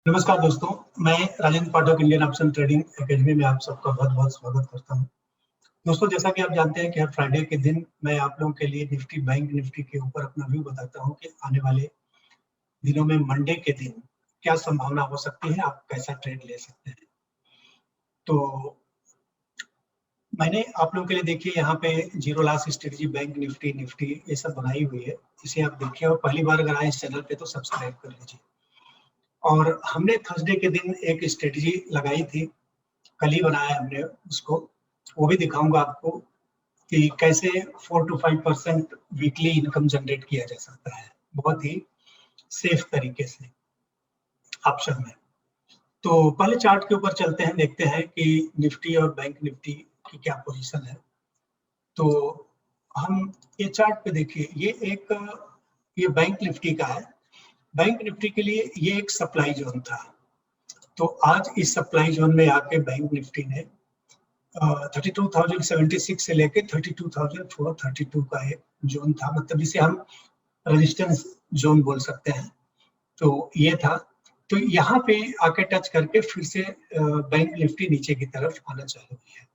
नमस्कार दोस्तों, मैं राजेंद्र पाठक इंडियन ऑप्शन ट्रेडिंग एकेडमी में आप सबका बहुत बहुत स्वागत करता हूं। दोस्तों, जैसा कि आप जानते हैं कि हर फ्राइडे के दिन मैं आप लोगों के लिए निफ्टी बैंक निफ्टी के ऊपर अपना व्यू बताता हूं कि आने वाले दिनों में मंडे के दिन क्या संभावना हो सकती है, आप कैसा ट्रेड ले सकते हैं। तो मैंने आप लोगों के लिए देखिए यहाँ पे zero loss strategy bank Nifty Nifty ये सब बनाई हुई है, इसे आप देखिए और पहली बार अगर आए इस चैनल पे तो सब्सक्राइब कर लीजिए। और हमने थर्सडे के दिन एक स्ट्रेटजी लगाई थी, कल ही बनाया हमने उसको, वो भी दिखाऊंगा आपको कि कैसे 4 to 5% वीकली इनकम जनरेट किया जा सकता है बहुत ही सेफ तरीके से ऑप्शन में। तो पहले चार्ट के ऊपर चलते हैं, देखते हैं कि निफ्टी और बैंक निफ्टी की क्या पोजीशन है। तो हम ये चार्ट पे देखिए, ये बैंक निफ्टी का है। बैंक निफ्टी के लिए ये एक सप्लाई जोन था, तो आज इस सप्लाई जोन में आके बैंक निफ्टी ने 32,076 से लेके 32,432 का एक जोन था, मतलब जिसे हम रेजिस्टेंस जोन बोल सकते हैं। तो ये था, तो यहाँ पे आके टच करके फिर से बैंक निफ्टी नीचे की तरफ आना चालू हुई है।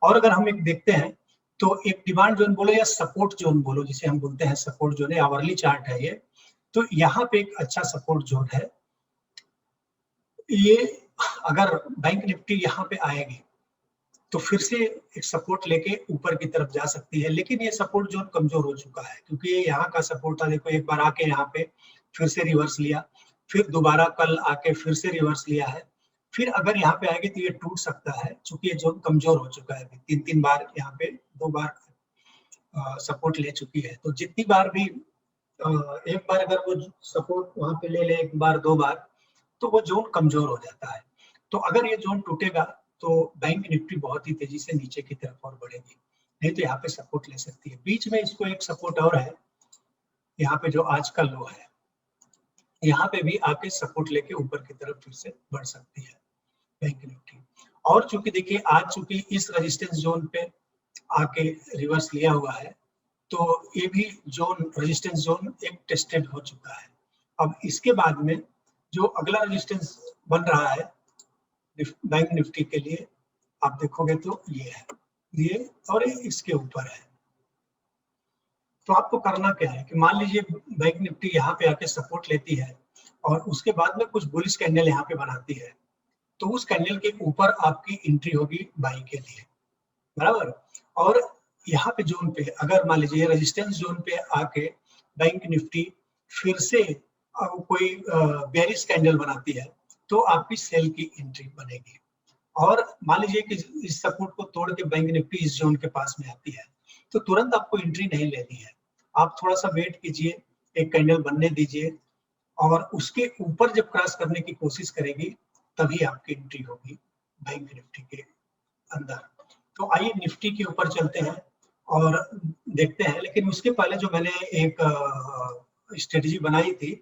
और अगर हम एक देखते हैं तो एक डिमांड जोन बोलो या सपोर्ट जोन बोलो, जिसे हम बोलते हैं सपोर्ट जोन है, आवरली चार्ट है ये। तो यहाँ पे एक अच्छा सपोर्ट जोन है ये। अगर बैंक निफ्टी यहाँ पे आएगी तो फिर से एक सपोर्ट लेके ऊपर की तरफ जा सकती है, लेकिन ये सपोर्ट जोन कमजोर हो चुका है क्योंकि ये यहाँ का सपोर्ट था। देखो, एक बार आके यहाँ पे फिर से रिवर्स लिया, फिर दोबारा कल आके फिर से रिवर्स लिया है, फिर अगर यहाँ पे आएगी तो ये टूट सकता है क्योंकि ये जोन कमजोर हो चुका है। तीन बार यहाँ पे, 2 बार सपोर्ट ले चुकी है। तो जितनी बार भी एक बार अगर वो सपोर्ट वहां पे ले ले, एक बार 2 बार, तो वो जोन कमजोर हो जाता है। तो अगर ये जोन टूटेगा तो बैंक निफ्टी बहुत ही तेजी से नीचे की तरफ और बढ़ेगी, नहीं तो यहाँ पे सपोर्ट ले सकती है। बीच में इसको एक सपोर्ट और है, यहाँ पे जो आज का लो है, यहाँ पे भी आके सपोर्ट लेके ऊपर की तरफ फिर से बढ़ सकती है बैंक निफ्टी। और चूंकि देखिए आज चूंकि इस रेजिस्टेंस जोन पे आके रिवर्स लिया हुआ है, तो ये भी जोन रेजिस्टेंस जोन एक टेस्टेड हो चुका है। अब इसके बाद में जो अगला रेजिस्टेंस बन रहा है बैंक निफ्टी के लिए, आप देखोगे तो ये है, ये और इसके ऊपर है। तो आपको करना क्या है कि मान लीजिए बैंक निफ्टी यहाँ पे आके सपोर्ट लेती है और उसके बाद में कुछ बुलिश कैंडल यहाँ पे बनाती है, तो उस कैंडल के ऊपर आपकी एंट्री होगी बाई के लिए, बराबर। और यहाँ पे जोन पे अगर मान लीजिए रेजिस्टेंस जोन पे आके बैंक निफ्टी फिर से कोई बेरिश कैंडल बनाती है, तो आपकी सेल की एंट्री बनेगी। और मान लीजिए कि इस सपोर्ट को तोड़ के बैंक निफ्टी इस जोन के पास में आती है, तो तुरंत आपको एंट्री नहीं लेनी है, आप थोड़ा सा वेट कीजिए, एक कैंडल बनने दीजिए, और उसके ऊपर जब क्रॉस करने की कोशिश करेगी तभी आपकी एंट्री होगी बैंक निफ्टी के अंदर। तो आइए निफ्टी के ऊपर चलते हैं और देखते हैं, लेकिन उसके पहले जो मैंने एक स्ट्रेटजी बनाई थी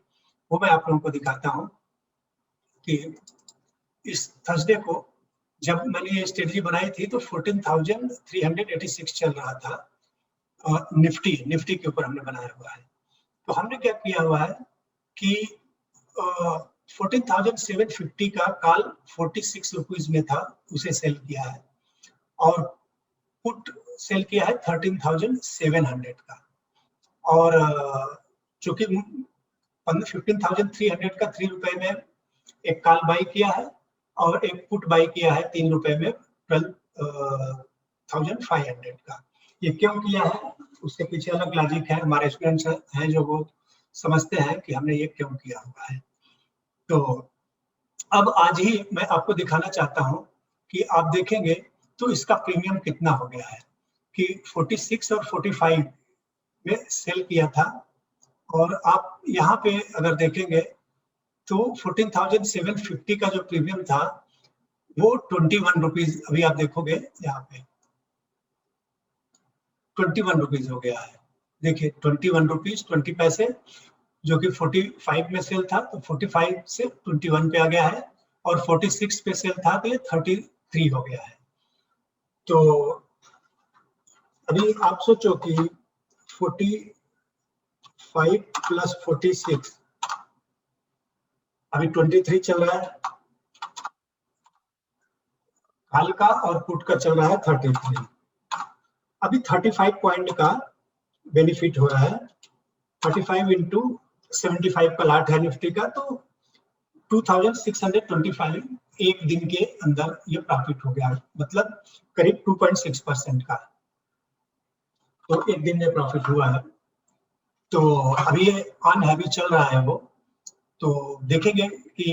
वो मैं आप लोगों को दिखाता हूँ कि इस थर्सडे को जब मैंने ये स्ट्रेटजी बनाई थी तो 14,386 चल रहा था निफ्टी के ऊपर हमने बनाया हुआ है। तो हमने क्या किया हुआ है कि 14,750 का कॉल 46 रुपीज में था, उसे सेल किया है, और पुट सेल किया है 13,700 का। और चूंकि 15,300 का 3 रुपए में एक कॉल बाई किया है और एक पुट बाई किया है 3 रुपए में 12,500 का। ये क्यों किया है, उसके पीछे अलग लॉजिक है, हमारे स्टूडेंट्स हैं जो वो समझते हैं कि हमने ये क्यों किया हुआ है। तो अब आज ही मैं आपको दिखाना चाहता हूं कि आप देखेंगे तो इसका प्रीमियम कितना हो गया है कि 46 और 45 में सेल किया था, और आप यहाँ पे अगर देखेंगे तो 14,750 का जो प्रीमियम था वो 21 रुपीज, अभी आप देखोगे यहाँ पे 21 रुपीज हो गया है। देखिए 21 रुपीज 20 पैसे, जो कि 45 में सेल था तो 45 से 21 पे आ गया है, और 46 पे सेल था तो ये 33 हो गया है। तो अभी आप सोचो कि 45 प्लस 46 अभी 23 चल रहा है, कॉल का और पुट का चल रहा है 33। अभी 35 पॉइंट का बेनिफिट हो रहा है, 35 इंटू 75 का लाट है निफ्टी का, तो 2625 एक दिन के अंदर ये प्रॉफिट हो गया, मतलब करीब 2.6% का, तो एक दिन में प्रॉफिट हुआ है। तो अभी ये ऑन हैवी चल रहा है वो, तो देखेंगे कि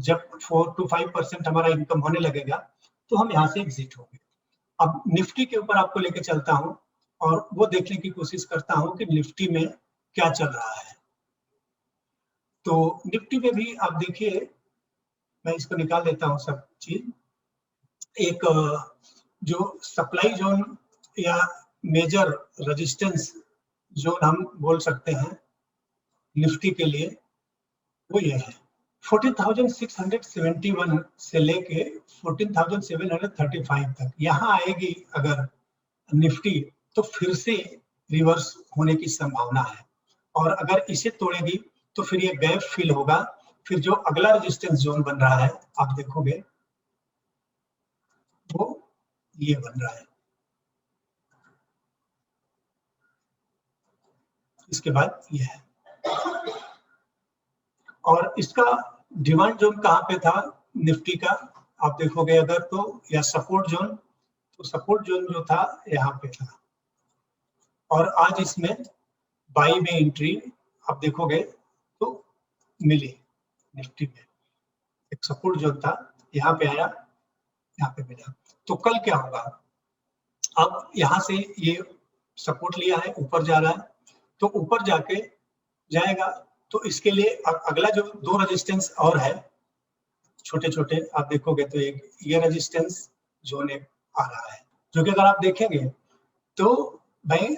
जब 4 to 5% हमारा इनकम होने लगेगा तो हम यहाँ से एग्जिट होंगे। अब निफ्टी के ऊपर आपको लेके चलता हूँ और वो देखने की कोशिश करता हूँ कि निफ्टी में क्या चल रहा है। तो निफ्टी में भी आप देखिए, मैं इसको निकाल देता हूँ सब चीज। एक जो सप्लाई जोन या मेजर रेजिस्टेंस जोन हम बोल सकते हैं निफ्टी के लिए, वो ये है 14,671 से लेके 14,735 तक। यहाँ आएगी अगर निफ्टी तो फिर से रिवर्स होने की संभावना है, और अगर इसे तोड़ेगी तो फिर ये गैप फिल होगा। फिर जो अगला रेजिस्टेंस जोन बन रहा है आप देखोगे वो ये बन रहा है, इसके बाद ये है। और इसका डिमांड जोन कहाँ पे था निफ्टी का, आप देखोगे अगर तो, या सपोर्ट जोन, तो सपोर्ट जोन जो था यहाँ पे था, और आज इसमें बाई में एंट्री आप देखोगे तो मिली निफ्टी में। एक सपोर्ट जोन था, यहाँ पे आया, यहाँ पे मिला। तो कल क्या होगा, अब यहाँ से ये सपोर्ट लिया है, ऊपर जा रहा है, तो ऊपर जाके जाएगा तो इसके लिए अगला जो दो रेजिस्टेंस और है छोटे छोटे, आप देखोगे तो एक ये रेजिस्टेंस जोन एक आ रहा है, जो कि अगर आप देखेंगे तो भाई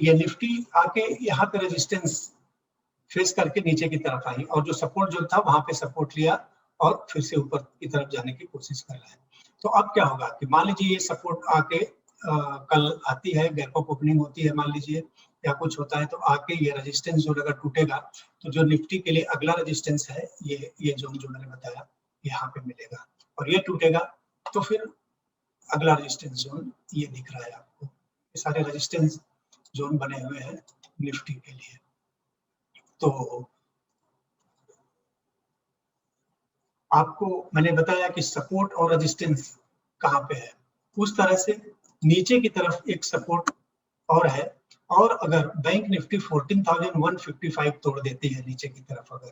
ये निफ्टी आके यहाँ पे रेजिस्टेंस फेस करके नीचे की तरफ आई, और जो सपोर्ट जो था वहां पे सपोर्ट लिया और फिर से ऊपर की तरफ जाने की कोशिश कर रहा है। तो अब क्या होगा कि मान लीजिए ये सपोर्ट आके कल आती है, गैप अप ओपनिंग होती है मान लीजिए, या कुछ होता है, तो आके ये रेजिस्टेंस जोन अगर टूटेगा तो जो निफ्टी के लिए अगला रेजिस्टेंस है ये जोन जो मैंने बताया यहाँ पे मिलेगा, और ये टूटेगा तो फिर अगला रेजिस्टेंस जोन ये दिख रहा है आपको। ये सारे रेजिस्टेंस जोन बने हुए हैं निफ्टी के लिए। तो आपको मैंने बताया कि सपोर्ट और रेजिस्टेंस कहाँ पे है, उस तरह से नीचे की तरफ एक सपोर्ट और है, और अगर बैंक निफ्टी 14,155 तोड़ देती है नीचे की तरफ अगर,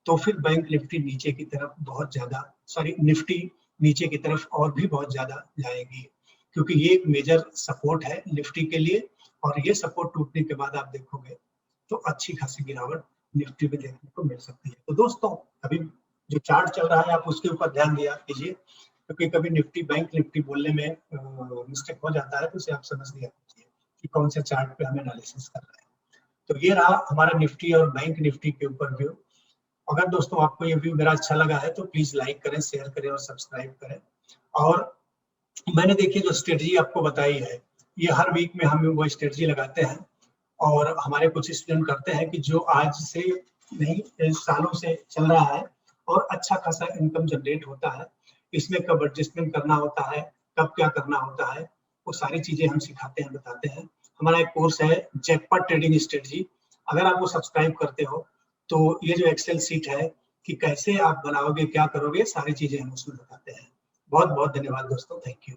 तो फिर बैंक निफ्टी नीचे की तरफ बहुत ज्यादा, निफ्टी नीचे की तरफ और भी बहुत ज्यादा जाएगी, क्योंकि ये एक मेजर सपोर्ट है निफ्टी के लिए, और ये सपोर्ट टूटने के बाद आप देखोगे तो अच्छी खासी गिरावट निफ्टी में देखने को मिल सकती है। तो दोस्तों अभी जो चार्ट चल रहा है आप उसके ऊपर ध्यान दिया कीजिए, क्योंकि कभी निफ्टी बैंक निफ्टी बोलने में मिस्टेक हो जाता है, तो उसे आप समझ लिया कीजिए कि कौन से चार्ट पे हमें एनालिसिस कर रहे हैं। तो ये रहा हमारा निफ्टी और बैंक निफ्टी के ऊपर व्यू। अगर दोस्तों आपको ये व्यू मेरा अच्छा लगा है तो प्लीज लाइक करें, शेयर करें और सब्सक्राइब करें। और मैंने देखिए जो स्ट्रेटजी आपको बताई है, ये हर वीक में हम वो स्ट्रेटजी लगाते हैं, और हमारे कुछ स्टूडेंट करते हैं कि जो आज से नहीं सालों से चल रहा है और अच्छा खासा इनकम जनरेट होता है। इसमें कब एडजस्टमेंट करना होता है, कब क्या करना होता है, वो सारी चीजें हम सिखाते हैं, बताते हैं। हमारा एक कोर्स है जैकपॉट ट्रेडिंग स्ट्रेटजी, अगर आप वो सब्सक्राइब करते हो तो ये जो एक्सेल सीट है कि कैसे आप बनाओगे, क्या करोगे, सारी चीजें हम उसमें बताते हैं। बहुत बहुत धन्यवाद दोस्तों, थैंक यू।